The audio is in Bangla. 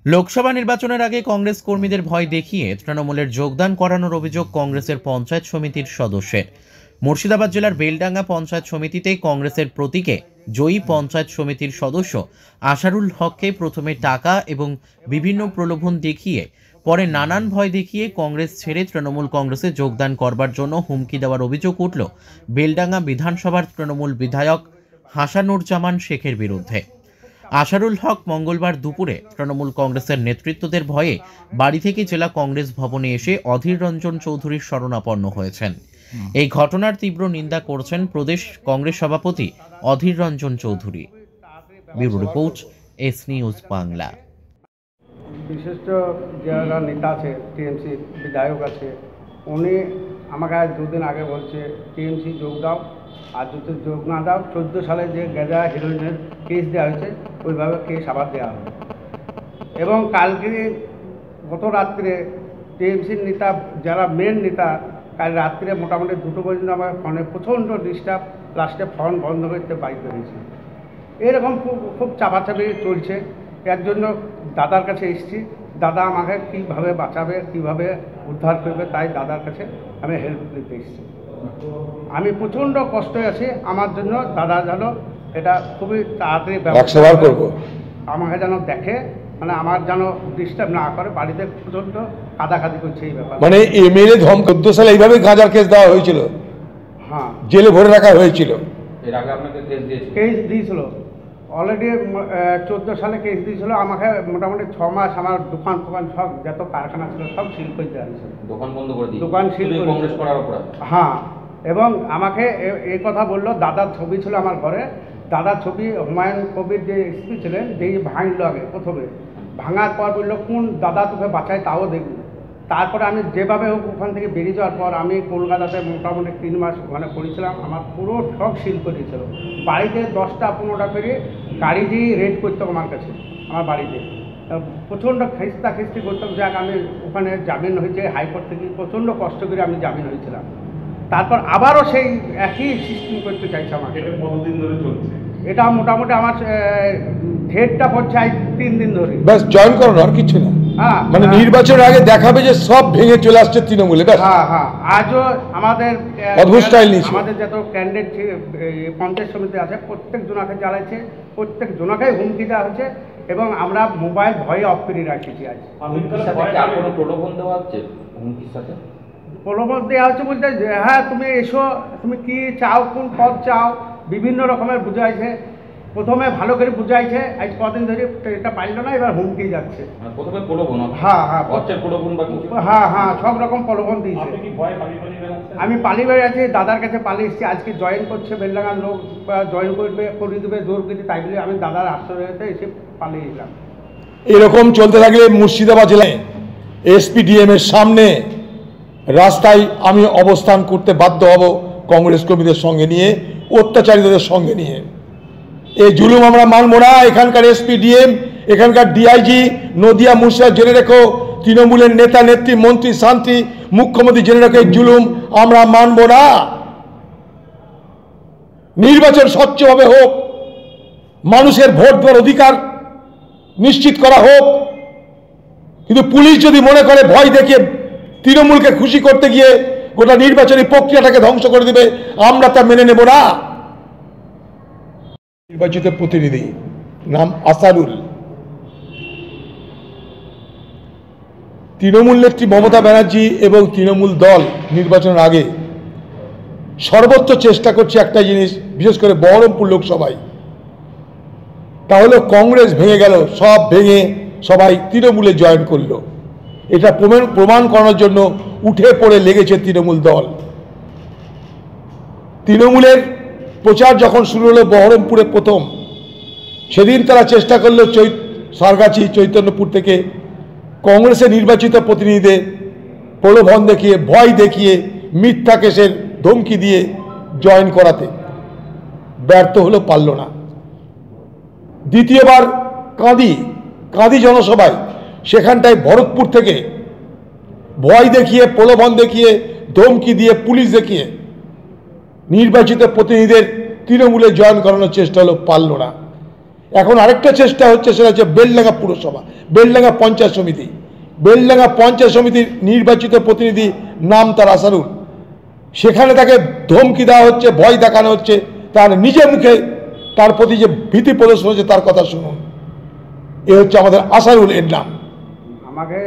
লোকসভা নির্বাচনের আগে কংগ্রেস কর্মীদের ভয় দেখিয়ে তৃণমূলের যোগদান করানোর অভিযোগ কংগ্রেসের পঞ্চায়েত সমিতির সদস্যের। মুর্শিদাবাদ জেলার বেলডাঙ্গা পঞ্চায়েত সমিতিতে কংগ্রেসের প্রতীকে জয়ী পঞ্চায়েত সমিতির সদস্য আশারুল হককে প্রথমে টাকা এবং বিভিন্ন প্রলোভন দেখিয়ে পরে নানান ভয় দেখিয়ে কংগ্রেস ছেড়ে তৃণমূল কংগ্রেসে যোগদান করবার জন্য হুমকি দেওয়ার অভিযোগ উঠল বেলডাঙ্গা বিধানসভার তৃণমূল বিধায়ক হাসানুজ্জামান শেখের বিরুদ্ধে। আশারুল হক মঙ্গলবার দুপুরে তৃণমূল কংগ্রেসের নেতৃত্বদের ভয়ে বাড়ি থেকে জেলা কংগ্রেস ভবনে এসে অধীর রঞ্জন চৌধুরীর শরণাপন্ন হয়েছেন। এই ঘটনার তীব্র নিন্দা করছেন প্রদেশ কংগ্রেস সভাপতি Adhir Ranjan Chowdhury. Bureau report, S news Bangla. বিশিষ্ট যারা নেতা আছে, টিএমসি বিধায়ক আছে, উনি আমাকে আজ দুদিন আগে বলছে টিএমসি যোগ দাও, আর যদি যোগ না দাও 14 সালে যে গাঁজা হেরোইনের কেস দেওয়া হয়েছে ওইভাবে কেস আবার দেওয়া হবে। এবং কালকে গত রাত্রে টিএমসির নেতা যারা মেন নেতা কাল রাত্রে মোটামুটি 2টো পর্যন্ত আমার ফোনে প্রচণ্ড ডিস্টার্ব, লাস্টে ফোন বন্ধ করতে বাধ্য হয়েছে। এরকম খুব চাপাচাপি চলছে। এর জন্য দাদার কাছে এসেছি, দাদা আমাকে কীভাবে বাঁচাবে, কীভাবে উদ্ধার করবে, তাই দাদার কাছে আমি হেল্প নিতে এসেছি। আমি প্রচণ্ড কষ্টে আছি, আমার জন্য দাদা যেন এটা খুবই তাড়াতাড়ি ব্যবস্থা করবো, আমাকে যেন দেখে, মানে আমার যেন ডিস্টার্ব না করে। বাড়িতে প্রচণ্ড কাদাকাদি করছে এই ব্যাপার। মানে এমএলএ 14 সালে এইভাবে গাঁজার কেস দেওয়া হয়েছিল, হ্যাঁ, জেলে ভরে রাখা হয়েছিল। এর আগে আপনাকে কেস দিয়েছিল অলরেডি 14 সালে কেস দিয়েছিল আমাকে। মোটামুটি 6 মাস আমার দোকান সব যত কারখানা ছিল সব সিল করে দেওয়া হয়েছিল, দোকান বন্ধ করে দিয়ে, দোকান সিল করে কংগ্রেস করার অপরাধ। হ্যাঁ, এবং আমাকে এই কথা বললো, দাদার ছবি ছিল আমার ঘরে, দাদার ছবি হুমায়ুন কবির যে এসপি ছিলেন, যেই ভাঙলো আগে প্রথমে, ভাঙার পর বললো কোন দাদা তোকে বাঁচায় তাও দেখবি। তারপরে আমি যেভাবে হোক ওখান থেকে বেরিয়ে যাওয়ার পর আমি কলকাতাতে মোটামুটি 3 মাস ওখানে পড়েছিলাম। আমার পুরো সব সিল করে দিয়েছিল। বাড়িতে 10টা 15টা করে গাড়ি দিয়ে রেড করতাম আমার কাছে, আমার বাড়িতে প্রচণ্ড খিস্তি করতাম। যাক আমি ওখানে জামিন হয়েছে হাইকোর্ট থেকে, প্রচণ্ড কষ্ট করে আমি জামিন হয়েছিলাম। তারপর আবারও সেই একই সিস্টেম করতে চাইছে আমাকে। কতদিন ধরে চলছে এটা? মোটামুটি আমার ডেটটা পড়ছে 3 দিন ধরে। ব্যাস, জয়েন করানো আর কিছু না। হ্যাঁ, মানে নির্বাচনের আগে দেখাবে যে সব ভেঙে চলে আসছে তৃণমূলে। হ্যাঁ হ্যাঁ, আজও আমাদের অদ্ভুত স্টাইল নিয়েছে। আমাদের যত ক্যান্ডিডেট পঞ্চায়েত সমিতি আছে প্রত্যেক জনাকে জ্বালাইছে, প্রত্যেক জনাকেই হুমকি দেওয়া হচ্ছে, এবং আমরা মোবাইল ভয়ে অফ করে রাখছি। আজ কোনো প্রলোভন দেওয়া হচ্ছে, হুমকির সাথে প্রলোভন দেওয়া হচ্ছে বলতে, হ্যাঁ তুমি এসো, তুমি কি চাও, কোন পদ চাও, বিভিন্ন রকমের বুঝাইছে। প্রথমে ভালো করে বুঝাইছে, আজ কদিন ধরে এটা পাইল না, এবার হুমকি যাচ্ছে। প্রথমে প্রলোভন, হ্যাঁ হ্যাঁ, প্রলোভন বা কিছু, হ্যাঁ হ্যাঁ, সব রকম প্রলোভন দিয়েছে। আমি পালিয়ে বেড়াচ্ছি, দাদার কাছে পালিয়ে এসেছি। আজকে জয়েন করছে বেলডাঙ্গার লোক, জয়েন করবে, করে দেবে, জোর করে, তাই বলে আমি দাদার আশ্রয়তে এসে পালিয়ে এলাম। এরকম চলতে থাকলে মুর্শিদাবাদ জেলায় এসপিডিএম এর সামনে রাস্তায় আমি অবস্থান করতে বাধ্য হব, কংগ্রেস কর্মীদের সঙ্গে নিয়ে, অত্যাচারীদের সঙ্গে নিয়ে। এই জুলুম আমরা মানব না। এখানকার এসপিডিএম, এখানকার ডিআইজি, নদিয়া মুর্শিদাবাদ জেনে রেখো, তৃণমূলের নেতা নেত্রী, মন্ত্রী, শান্তি, মুখ্যমন্ত্রী জেনে রেখো, এই জুলুম আমরা মানব না। নির্বাচন স্বচ্ছভাবে হোক, মানুষের ভোট দেওয়ার অধিকার নিশ্চিত করা হোক। কিন্তু পুলিশ যদি মনে করে ভয় দেখিয়ে তৃণমূলকে খুশি করতে গিয়ে গোটা নির্বাচনী প্রক্রিয়াটাকে ধ্বংস করে দেবে, আমরা তা মেনে নেব না। নির্বাচিত প্রতিনিধি নাম আসারুল, তৃণমূল নেত্রী মমতা ব্যানার্জি এবং তৃণমূল দল নির্বাচনের আগে সর্বোচ্চ চেষ্টা করছে একটা জিনিস, বিশেষ করে বহরমপুর লোকসভায়, তাহলে কংগ্রেস ভেঙে গেল, সব ভেঙে সবাই তৃণমূলে জয়েন করলো। এটা প্রমাণ করানোর জন্য উঠে পড়ে লেগেছে তৃণমূল দল। তৃণমূলের প্রচার যখন শুরু হলো বহরমপুরে প্রথম, সেদিন তারা চেষ্টা করলো সারগাছি, চৈতন্যপুর থেকে কংগ্রেসের নির্বাচিত প্রতিনিধিদের প্রলোভন দেখিয়ে, ভয় দেখিয়ে, মিথ্যা কেসের ধমকি দিয়ে জয়েন করাতে। ব্যর্থ হলো, পারল না। দ্বিতীয়বার কাঁদি জনসভায়, সেখানটায় ভরতপুর থেকে ভয় দেখিয়ে, প্রলোভন দেখিয়ে, ধমকি দিয়ে, পুলিশ দেখিয়ে নির্বাচিত প্রতিনিধিদের তৃণমূলে জয়েন করানোর চেষ্টা হলো, পারল না। এখন আরেকটা চেষ্টা হচ্ছে, সেটা হচ্ছে বেলডাঙ্গা পুরসভা, বেলডাঙ্গা পঞ্চায়েত সমিতি। বেলডাঙ্গা পঞ্চায়েত সমিতির নির্বাচিত প্রতিনিধি নাম তার আসারুল, সেখানে তাকে ধমকি দেওয়া হচ্ছে, ভয় দেখানো হচ্ছে। তার নিজের মুখে তার প্রতি যে ভীতি প্রদর্শন হচ্ছে তার কথা শুনুন। এ হচ্ছে আমাদের আসারুল এর নাম। আমাকে